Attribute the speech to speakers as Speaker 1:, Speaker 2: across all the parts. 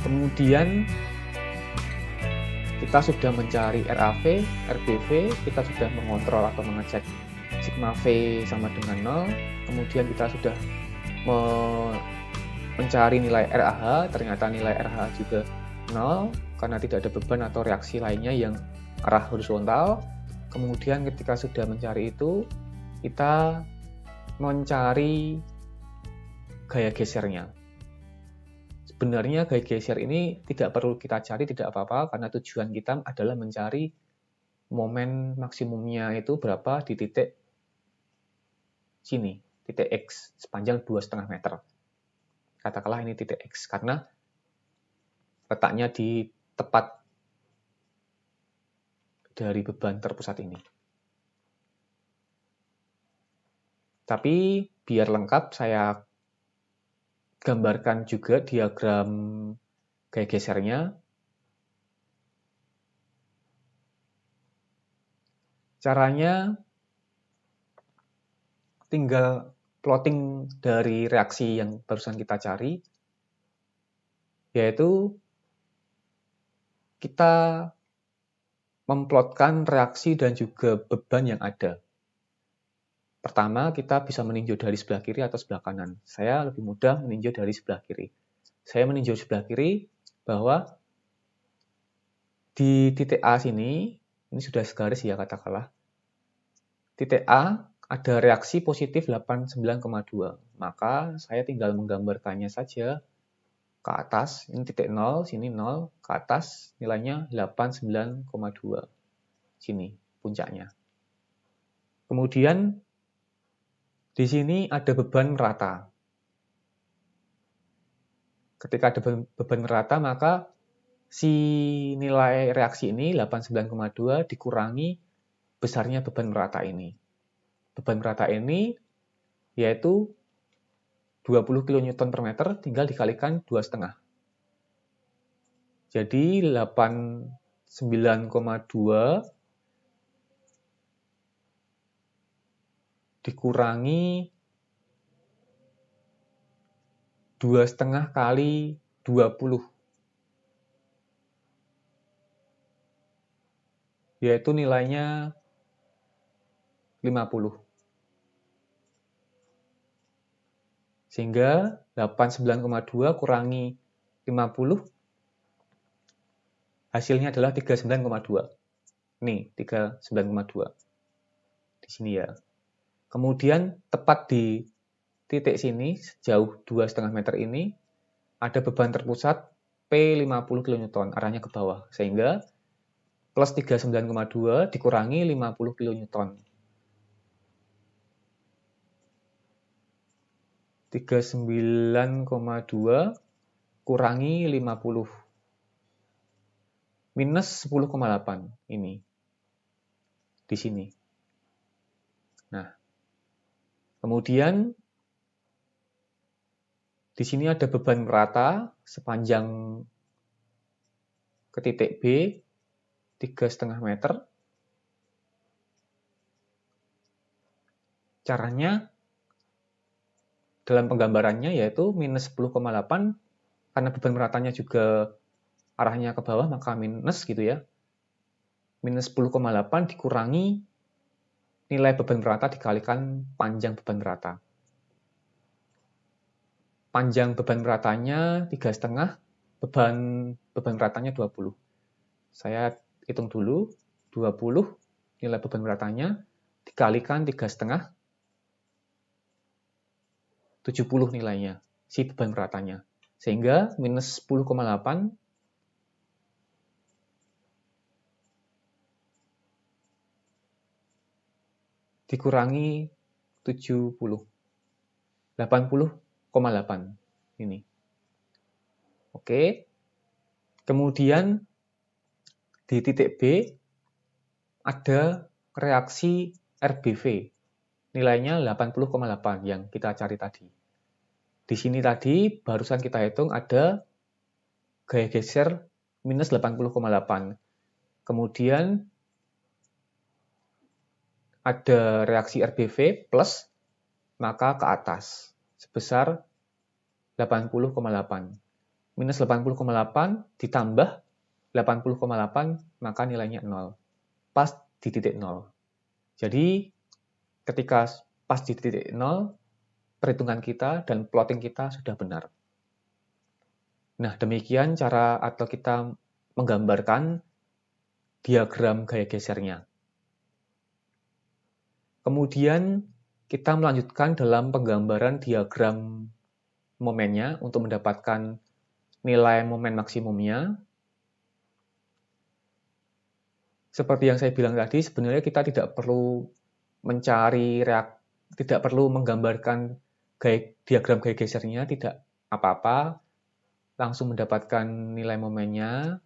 Speaker 1: Kemudian kita sudah mencari RAV, RBV, kita sudah mengontrol atau mengecek sigma V sama dengan 0, kemudian kita sudah mencari nilai RAH, ternyata nilai RAH juga 0, karena tidak ada beban atau reaksi lainnya yang arah horizontal. Kemudian ketika sudah mencari itu, kita mencari gaya gesernya. Sebenarnya gaya geser ini tidak perlu kita cari, tidak apa-apa, karena tujuan kita adalah mencari momen maksimumnya itu berapa di titik sini, titik X, sepanjang 2,5 meter. Katakanlah ini titik X, karena letaknya di tepat dari beban terpusat ini. Tapi biar lengkap, saya gambarkan juga diagram gaya gesernya. Caranya tinggal plotting dari reaksi yang barusan kita cari, yaitu kita memplotkan reaksi dan juga beban yang ada. Pertama, kita bisa meninjau dari sebelah kiri atau sebelah kanan. Saya lebih mudah meninjau dari sebelah kiri. Saya meninjau sebelah kiri bahwa di titik A sini, ini sudah segaris ya katakanlah, titik A ada reaksi positif 89,2. Maka saya tinggal menggambarkannya saja ke atas, ini titik 0, sini 0, ke atas nilainya 89,2. Sini puncaknya. Kemudian di sini ada beban rata. Ketika ada beban rata, maka si nilai reaksi ini 89,2 dikurangi besarnya beban rata ini. Beban rata ini yaitu 20 kN per meter tinggal dikalikan 2,5. Jadi 89,2 dikurangi 2,5 kali 20, yaitu nilainya 50. Sehingga 89,2 kurangi 50, hasilnya adalah 39,2. Nih, 39,2. Di sini ya. Kemudian tepat di titik sini, sejauh 2,5 meter ini, ada beban terpusat P50 kN, arahnya ke bawah. Sehingga plus 39,2 dikurangi 50 kN. 39,2 kurangi 50. Minus 10,8 ini. Di sini. Nah, kemudian di sini ada beban rata sepanjang ke titik B 3,5 meter. Caranya dalam penggambarannya yaitu minus 10,8, karena beban ratanya juga arahnya ke bawah, maka minus gitu ya. Minus 10,8 dikurangi nilai beban rata dikalikan panjang beban rata. Panjang beban ratanya 3,5, beban ratanya 20. Saya hitung dulu, 20 nilai beban ratanya dikalikan 3,5, 70 nilainya, si beban ratanya. Sehingga minus 10,8 dikurangi 70, 80,8 ini. Oke. Kemudian di titik B ada reaksi RBV. Nilainya 80,8 yang kita cari tadi. Di sini tadi barusan kita hitung ada gaya geser minus 80,8. Kemudian ada reaksi RBV plus, maka ke atas sebesar 80,8. minus 80,8 ditambah 80,8, maka nilainya 0. Pas di titik 0. Jadi, ketika pas di titik 0, perhitungan kita dan plotting kita sudah benar. Nah, demikian cara atau kita menggambarkan diagram gaya gesernya. Kemudian, kita melanjutkan dalam penggambaran diagram momennya untuk mendapatkan nilai momen maksimumnya. Seperti yang saya bilang tadi, sebenarnya kita tidak perlu tidak perlu menggambarkan diagram gaya gesernya, tidak apa-apa, langsung mendapatkan nilai momennya.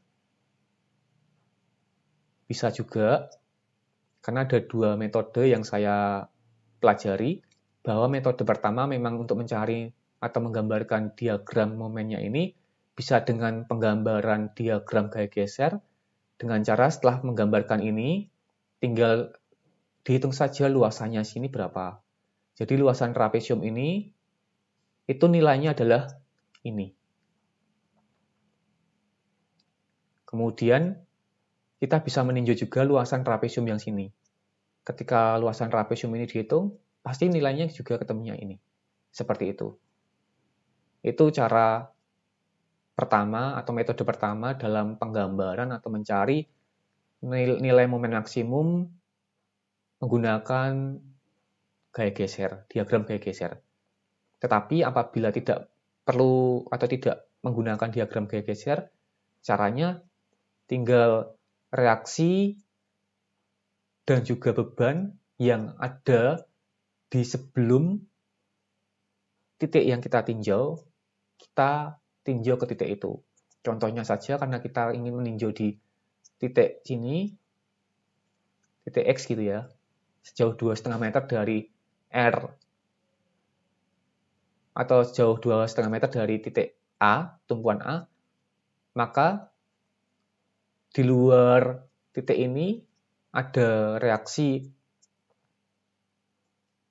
Speaker 1: Bisa juga, karena ada dua metode yang saya pelajari, bahwa metode pertama memang untuk mencari atau menggambarkan diagram momennya ini bisa dengan penggambaran diagram gaya geser, dengan cara setelah menggambarkan ini, tinggal dihitung saja luasannya sini berapa. Jadi luasan trapesium ini, itu nilainya adalah ini. Kemudian, kita bisa meninjau juga luasan trapesium yang sini. Ketika luasan trapesium ini dihitung, pasti nilainya juga ketemunya ini. Seperti itu. Itu cara pertama atau metode pertama dalam penggambaran atau mencari nilai momen maksimum menggunakan gaya geser, diagram gaya geser. Tetapi apabila tidak perlu atau tidak menggunakan diagram gaya geser, caranya tinggal reaksi dan juga beban yang ada di sebelum titik yang kita tinjau ke titik itu. Contohnya saja karena kita ingin meninjau di titik sini, titik X gitu ya, sejauh 2,5 meter dari R, atau sejauh 2,5 meter dari titik A, tumpuan A, maka di luar titik ini ada reaksi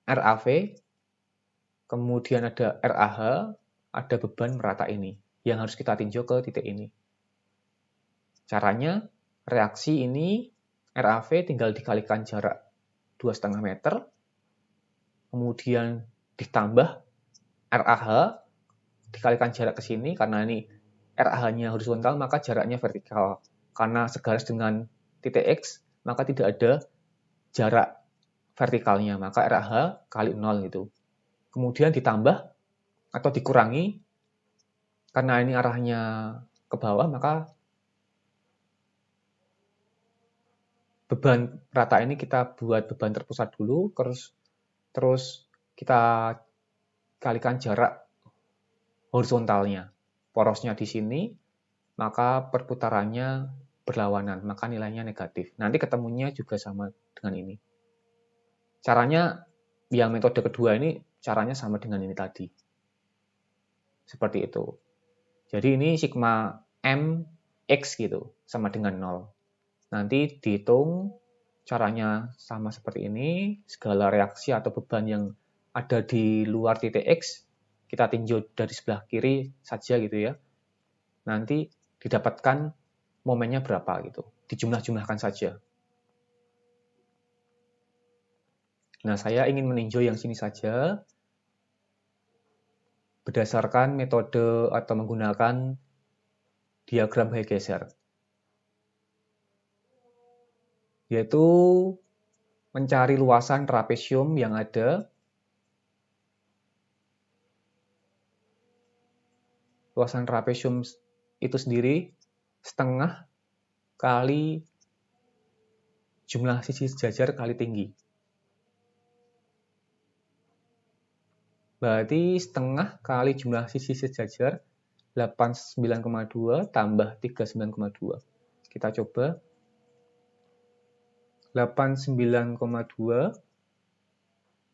Speaker 1: RAV, kemudian ada RAH, ada beban merata ini yang harus kita tinjau ke titik ini. Caranya, reaksi ini RAV tinggal dikalikan jarak 2,5 meter, kemudian ditambah RAH, dikalikan jarak ke sini, karena ini RAH-nya horizontal, maka jaraknya vertikal. Karena segaris dengan titik X, maka tidak ada jarak vertikalnya, maka RAH kali 0 gitu. Kemudian ditambah atau dikurangi, karena ini arahnya ke bawah, maka beban rata ini kita buat beban terpusat dulu, terus kita kalikan jarak horizontalnya. Porosnya di sini, maka perputarannya berlawanan, maka nilainya negatif. Nanti ketemunya juga sama dengan ini. Caranya, yang metode kedua ini, caranya sama dengan ini tadi. Seperti itu. Jadi ini sigma M X gitu, sama dengan 0. Nanti dihitung, caranya sama seperti ini, segala reaksi atau beban yang ada di luar titik X, kita tinjau dari sebelah kiri saja gitu ya. Nanti didapatkan momennya berapa gitu, dijumlah-jumlahkan saja. Nah, saya ingin meninjau yang sini saja, berdasarkan metode atau menggunakan diagram gaya geser, yaitu mencari luasan trapesium yang ada. Luasan trapesium itu sendiri setengah kali jumlah sisi sejajar kali tinggi. Berarti setengah kali jumlah sisi sejajar 89,2 tambah 39,2. Kita coba. 89,2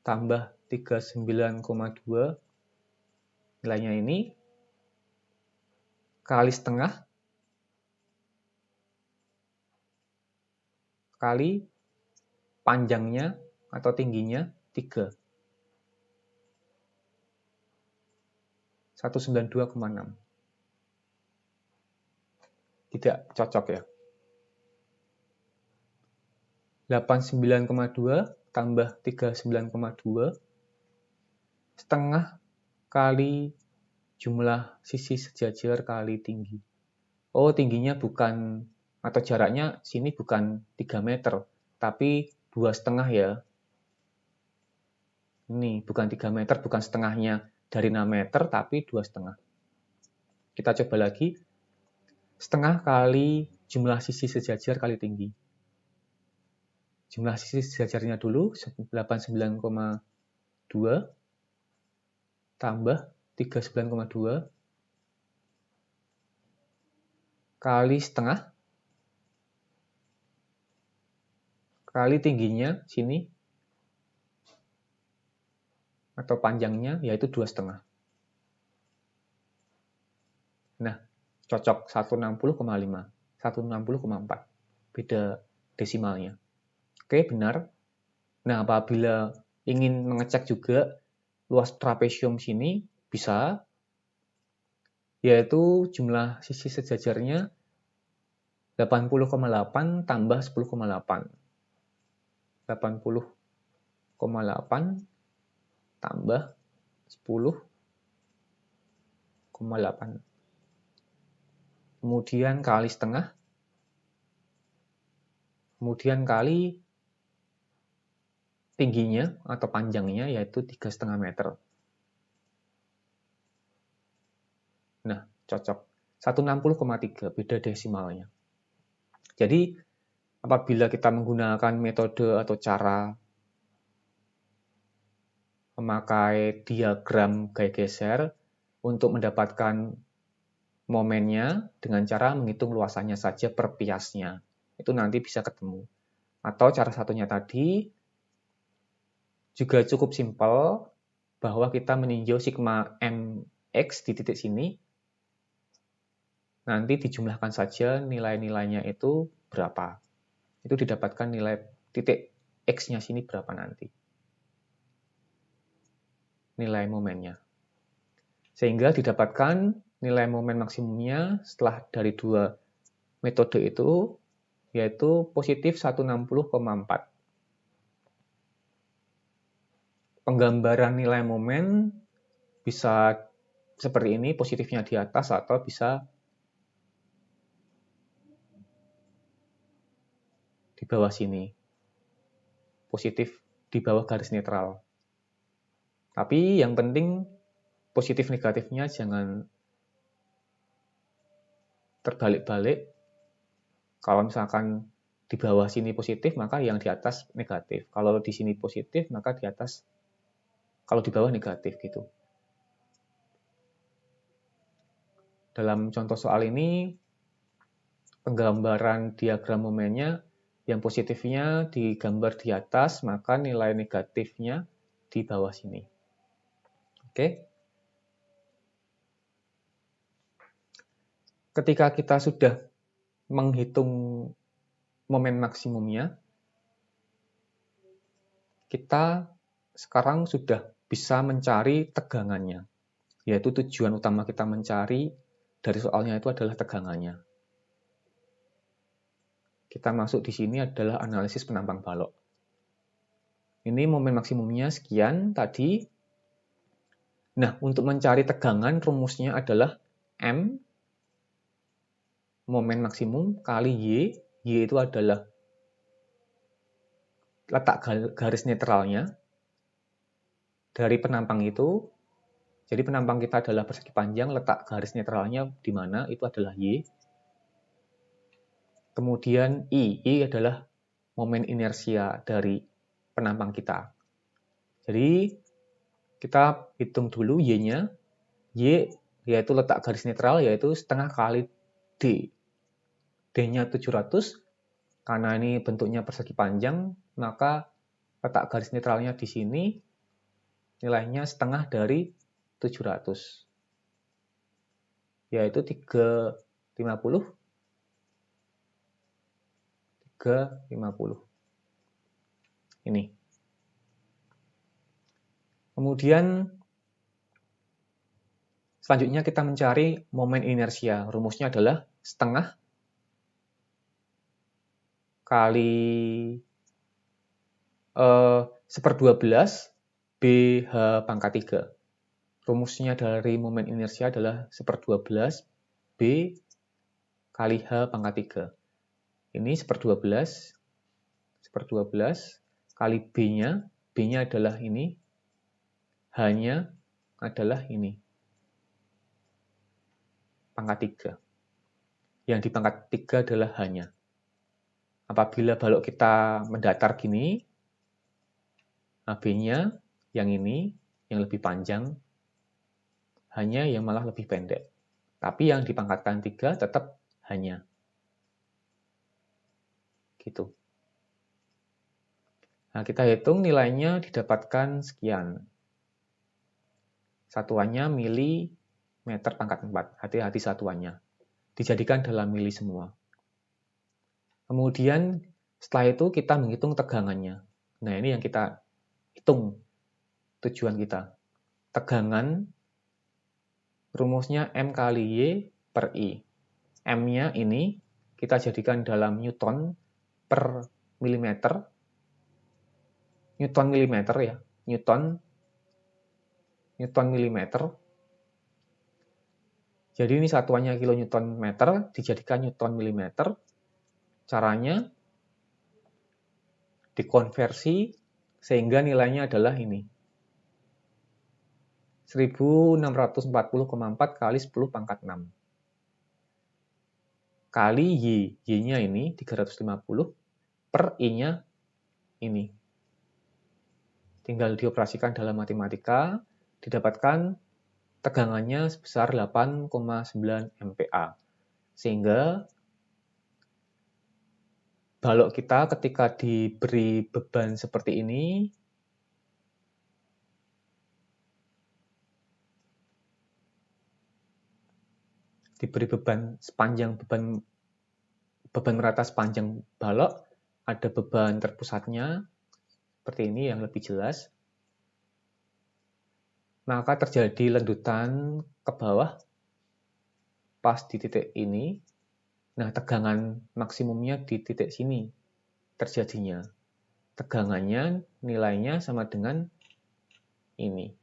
Speaker 1: tambah 39,2, nilainya ini, kali setengah, kali panjangnya atau tingginya 3. 192,6. tidak cocok ya. 89,2 tambah 39,2 setengah kali jumlah sisi sejajar kali tinggi. Oh, tingginya bukan, atau jaraknya sini bukan 3 meter, tapi 2,5 ya. Ini bukan 3 meter, bukan setengahnya dari 6 meter, tapi 2,5. Kita coba lagi. Setengah kali jumlah sisi sejajar kali tinggi. Jumlah sisi sejajarnya dulu 89,2 tambah 39,2 kali setengah kali tingginya sini atau panjangnya yaitu 2,5. Nah, cocok 160,5, 160,4. Beda desimalnya. Oke, benar. Nah, apabila ingin mengecek juga luas trapesium sini, bisa, yaitu jumlah sisi sejajarnya 80,8 tambah 10,8. 80,8 tambah 10,8. Kemudian kali setengah, kemudian kali tingginya atau panjangnya yaitu 3,5 meter. Nah, cocok. 160,3, beda desimalnya. Jadi, apabila kita menggunakan metode atau cara memakai diagram gaya geser untuk mendapatkan momennya dengan cara menghitung luasannya saja per piasnya. Itu nanti bisa ketemu. Atau cara satunya tadi, juga cukup simpel bahwa kita meninjau sigma mx di titik sini, nanti dijumlahkan saja nilai-nilainya itu berapa. Itu didapatkan nilai titik x-nya sini berapa nanti. Nilai momennya. Sehingga didapatkan nilai momen maksimumnya setelah dari dua metode itu, yaitu positif 160,4. Penggambaran nilai momen bisa seperti ini, positifnya di atas atau bisa di bawah sini. Positif di bawah garis netral. Tapi yang penting positif negatifnya jangan terbalik-balik. Kalau misalkan di bawah sini positif, maka yang di atas negatif. Kalau di sini positif, maka di atas, kalau di bawah negatif gitu. Dalam contoh soal ini, penggambaran diagram momennya, yang positifnya digambar di atas, maka nilai negatifnya di bawah sini. Oke. Ketika kita sudah menghitung momen maksimumnya, kita sekarang sudah bisa mencari tegangannya. Yaitu tujuan utama kita mencari dari soalnya itu adalah tegangannya. Kita masuk di sini adalah analisis penampang balok. Ini momen maksimumnya sekian tadi. Nah, untuk mencari tegangan rumusnya adalah M momen maksimum kali Y. Y itu adalah letak garis netralnya dari penampang itu. Jadi penampang kita adalah persegi panjang, letak garis netralnya di mana itu adalah Y. Kemudian I adalah momen inersia dari penampang kita. Jadi kita hitung dulu Y-nya. Y yaitu letak garis netral yaitu setengah kali D. D-nya 700. Karena ini bentuknya persegi panjang, maka letak garis netralnya di sini nilainya setengah dari 700. Yaitu 350. Ini. Kemudian selanjutnya kita mencari momen inersia. Rumusnya adalah setengah kali 1/12 BH pangkat 3. Rumusnya dari momen inersia adalah 1/12 B kali H pangkat 3. Ini 1/12 kali B-nya. B-nya adalah ini. H-nya adalah ini. Pangkat 3. Yang di pangkat 3 adalah H-nya. Apabila balok kita mendatar gini, B-nya yang ini, yang lebih panjang, H-nya yang malah lebih pendek. Tapi yang dipangkatkan 3 tetap H-nya. Gitu. Nah, kita hitung nilainya didapatkan sekian. Satuannya milimeter pangkat 4. Hati-hati satuannya. Dijadikan dalam mili semua. Kemudian setelah itu kita menghitung tegangannya. Nah, ini yang kita hitung tujuan kita. Tegangan rumusnya M kali Y per I. M-nya ini kita jadikan dalam Newton per milimeter. Newton milimeter ya. Newton milimeter. Jadi ini satuannya kilonewton meter dijadikan Newton milimeter. Caranya dikonversi sehingga nilainya adalah ini. 1640,4 kali 10 pangkat 6. Kali Y. Y-nya ini 350 per I-nya ini. Tinggal dioperasikan dalam matematika, didapatkan tegangannya sebesar 8,9 MPa. Sehingga balok kita ketika diberi beban seperti ini, diberi beban sepanjang beban merata sepanjang balok, ada beban terpusatnya seperti ini yang lebih jelas. Maka terjadi lendutan ke bawah pas di titik ini. Nah, tegangan maksimumnya di titik sini terjadinya. Tegangannya nilainya sama dengan ini.